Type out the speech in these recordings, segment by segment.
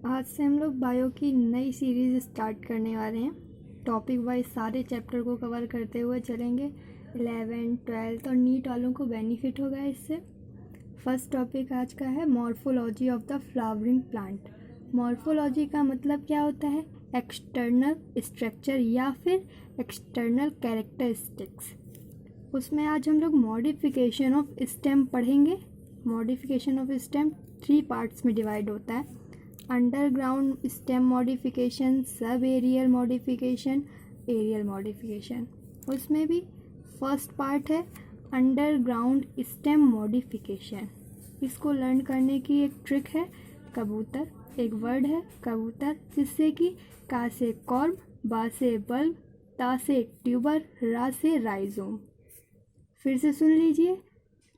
आज से हम लोग बायो की नई सीरीज़ स्टार्ट करने वाले हैं। टॉपिक वाइज सारे चैप्टर को कवर करते हुए चलेंगे। 11th 12th और नीट वालों को बेनिफिट होगा इससे। फर्स्ट टॉपिक आज का है morphology of the flowering plant. Morphology का मतलब क्या होता है? एक्सटर्नल स्ट्रक्चर या फिर एक्सटर्नल कैरेक्टरिस्टिक्स। उसमें आज हम लोग मॉडिफिकेशन ऑफ स्टेम पढ़ेंगे। मॉडिफिकेशन ऑफ स्टेम 3 पार्ट्स में डिवाइड होता है। Underground stem modification, sub aerial modification, aerial modification. उसमें भी फर्स्ट पार्ट है अंडरग्राउंड स्टेम मॉडिफिकेशन। इसको लर्न करने की एक ट्रिक है कबूतर। एक वर्ड है कबूतर, जिससे कि का से कॉर्म, बा से बल्ब, ता से ट्यूबर, रा से राइजोम। फिर से सुन लीजिए।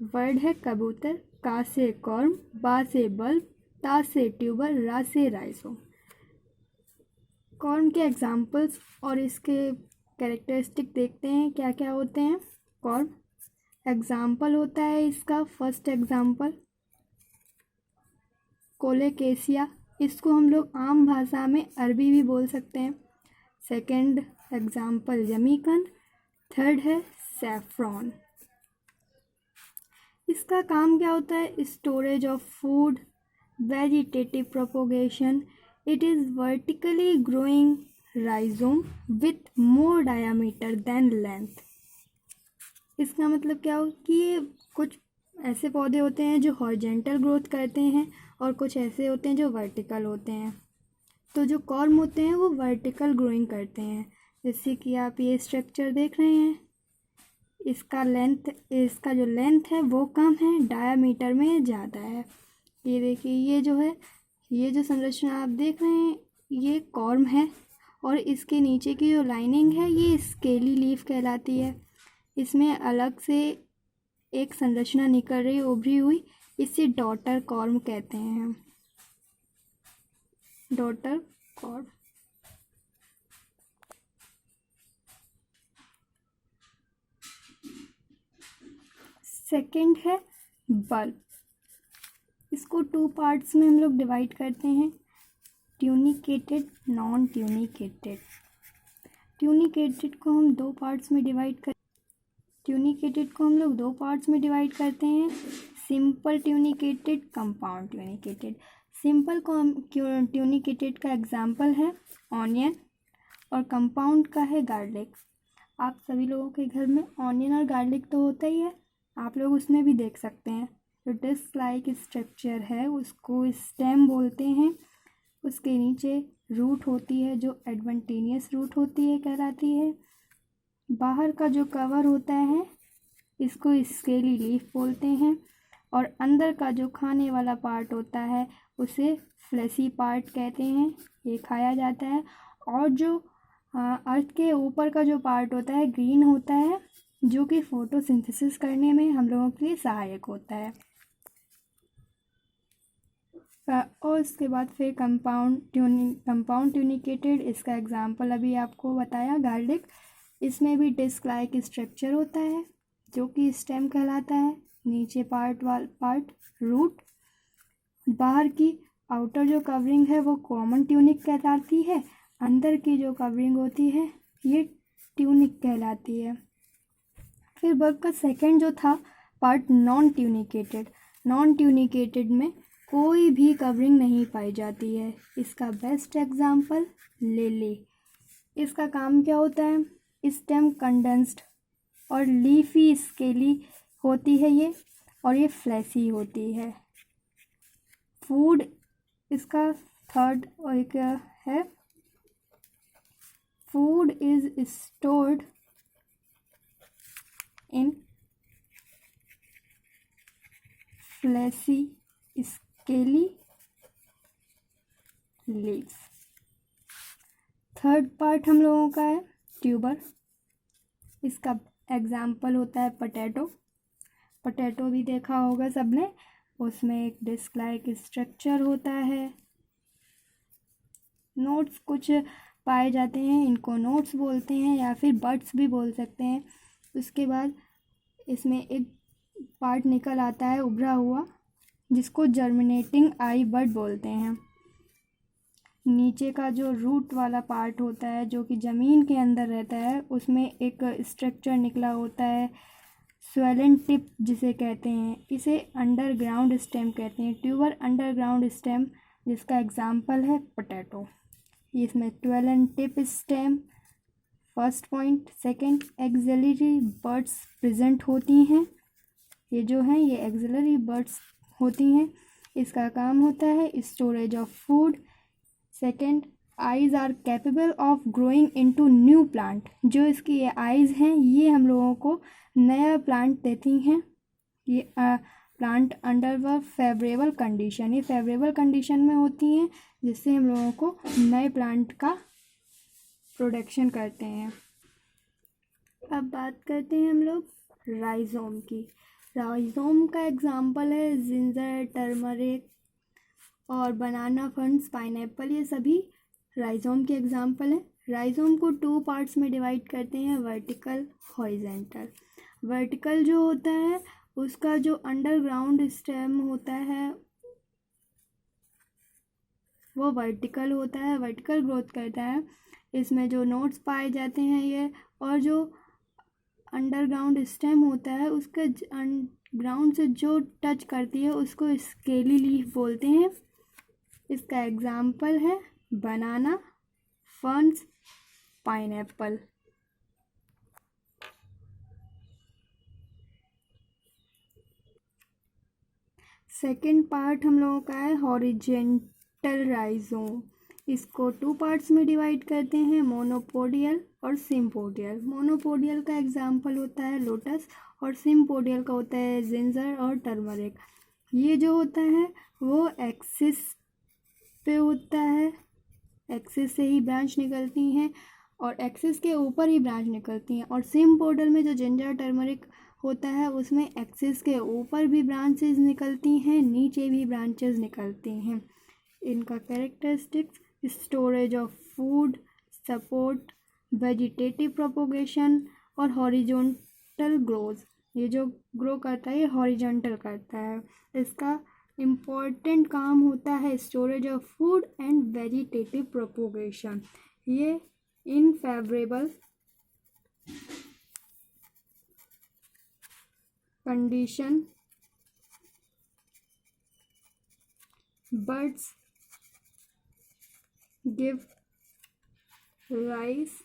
वर्ड है कबूतर, का से कॉर्म, बा से बल्ब, ता से ट्यूबर, रा से राइजोम। कॉर्म के एग्जाम्पल्स और इसके कैरेक्टरिस्टिक देखते हैं क्या क्या होते हैं। कॉर्म एग्जाम्पल होता है इसका, फर्स्ट एग्जाम्पल कोलेकेसिया। इसको हम लोग आम भाषा में अरबी भी बोल सकते हैं। सेकंड एग्जाम्पल जमीकंद। थर्ड है सैफ्रॉन। इसका काम क्या होता है? Storage of food, vegetative propagation. It is vertically growing rhizome with more diameter than length. इसका मतलब क्या हो कि ये कुछ ऐसे पौधे होते हैं जो हॉरिजॉन्टल ग्रोथ करते हैं और कुछ ऐसे होते हैं जो वर्टिकल होते हैं। तो जो कॉर्म होते हैं वो वर्टिकल ग्रोइंग करते हैं। जैसे कि आप ये स्ट्रक्चर देख रहे हैं, इसका जो लेंथ है वो कम है, डायामीटर में ज़्यादा है। ये देखिए, ये जो है, ये जो संरचना आप देख रहे हैं ये कॉर्म है, और इसके नीचे की जो लाइनिंग है ये स्केली लीफ कहलाती है। इसमें अलग से एक संरचना निकल रही, उभरी हुई, इसे डॉटर कॉर्म कहते हैं हम। Daughter corm. सेकंड है बल्ब। इसको 2 पार्ट्स में हम लोग डिवाइड करते हैं, ट्यूनिकेटेड, नॉन ट्यूनिकेटेड। ट्यूनिकेटेड को हम 2 पार्ट्स में डिवाइड करते हैं, simple tunicated, compound tunicated. Simple tunicated का एग्जाम्पल है ऑनियन, और कंपाउंड का है गार्लिक। आप सभी लोगों के घर में ऑनियन और गार्लिक तो होता ही है, आप लोग उसमें भी देख सकते हैं। जो डिस्क लाइक स्ट्रक्चर है उसको स्टेम बोलते हैं। उसके नीचे रूट होती है जो एडवेंटेनियस रूट होती है, कहलाती है। बाहर का जो कवर होता है इसको स्केली लीफ बोलते हैं, और अंदर का जो खाने वाला पार्ट होता है उसे फ्लेशी पार्ट कहते हैं, ये खाया जाता है। और जो अर्थ के ऊपर का जो पार्ट होता है ग्रीन होता है, जो कि फोटोसिंथेसिस करने में हम लोगों के लिए सहायक होता है। और उसके बाद फिर कंपाउंड ट्यूनिकेटेड। इसका एग्जांपल अभी आपको बताया गार्लिक। इसमें भी डिस्क लाइक स्ट्रक्चर होता है जो कि स्टेम कहलाता है। नीचे पार्ट रूट। बाहर की आउटर जो कवरिंग है वो कॉमन ट्यूनिक कहलाती है। अंदर की जो कवरिंग होती है ये ट्यूनिक कहलाती है। फिर बल्ब का सेकंड जो था पार्ट नॉन ट्यूनिकेटेड में कोई भी कवरिंग नहीं पाई जाती है। इसका बेस्ट एग्जाम्पल लिली। इसका काम क्या होता है? स्टेम कंडेंस्ड और लीफी स्केली होती है ये, और ये फ्लैसी होती है। फूड इसका थर्ड और एक है, food is stored in fleshy scaly leaves. Third part हम लोगों का है ट्यूबर। इसका एग्जाम्पल होता है पोटैटो भी देखा होगा सबने, उसमें एक डिस्क लाइक स्ट्रक्चर होता है। नोट्स कुछ पाए जाते हैं, इनको नोट्स बोलते हैं या फिर बड्स भी बोल सकते हैं। उसके बाद इसमें एक पार्ट निकल आता है उभरा हुआ, जिसको जर्मिनेटिंग आई बड बोलते हैं। नीचे का जो रूट वाला पार्ट होता है जो कि ज़मीन के अंदर रहता है, उसमें एक स्ट्रक्चर निकला होता है स्वेलन टिप जिसे कहते हैं। इसे अंडरग्राउंड स्टेम कहते हैं, ट्यूबर अंडरग्राउंड स्टेम, जिसका एग्जाम्पल है पोटैटो। इसमें swollen tip stem first point. Second, axillary birds present होती हैं। ये जो हैं ये एक्सिलरी बर्ड्स होती हैं। इसका काम होता है storage of food. Second, eyes are capable of growing into new plant. जो इसकी ये आइज़ हैं ये हम लोगों को नया प्लांट देती हैं। ये प्लांट अंडर व फेवरेबल कंडीशन, ये फेवरेबल कंडीशन में होती हैं जिससे हम लोगों को नए प्लांट का प्रोडक्शन करते हैं। अब बात करते हैं हम लोग राइजोम की। राइजोम का एग्जाम्पल है जिंजर, टर्मरिक और बनाना, फंड्स, पाइनएप्पल, ये सभी राइजोम के एग्जाम्पल हैं। राइजोम को 2 पार्ट्स में डिवाइड करते हैं, वर्टिकल, हॉरिजेंटल। वर्टिकल जो होता है उसका जो अंडरग्राउंड स्टेम होता है वो वर्टिकल होता है, वर्टिकल ग्रोथ करता है। इसमें जो नोट्स पाए जाते हैं ये, और जो अंडरग्राउंड स्टेम होता है उसके ग्राउंड से जो टच करती है उसको स्केली लीफ बोलते हैं। इसका एग्जाम्पल है बनाना, फर्न्स, पाइनएप्पल। सेकेंड पार्ट हम लोगों का है हॉरिजेंटल राइजोम। इसको 2 पार्ट्स में डिवाइड करते हैं, मोनोपोडियल और सिम्पोडियल। मोनोपोडियल का एग्जाम्पल होता है लोटस और सिम्पोडियल का होता है जिंजर और टर्मरिक। ये जो होता है वो एक्सिस पे होता है, एक्सिस से ही ब्रांच निकलती हैं और एक्सिस के ऊपर ही ब्रांच निकलती हैं। और सिम्पोडियल में जो जिंजर टर्मरिक होता है उसमें एक्सिस के ऊपर भी ब्रांचेस निकलती हैं, नीचे भी ब्रांचेस निकलती हैं। इनका characteristics, storage of food, support vegetative propagation और हॉरिजॉन्टल ग्रोथ। ये जो ग्रो करता है ये हॉरिजॉन्टल करता है। इसका इम्पॉर्टेंट काम होता है storage of food and vegetative propagation. ये in favourable condition birds give rise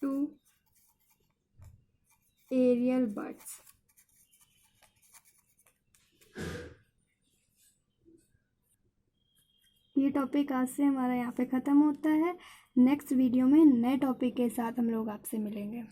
to aerial birds। ये टॉपिक आज से हमारा यहाँ पे ख़त्म होता है। नेक्स्ट वीडियो में नए टॉपिक के साथ हम लोग आपसे मिलेंगे।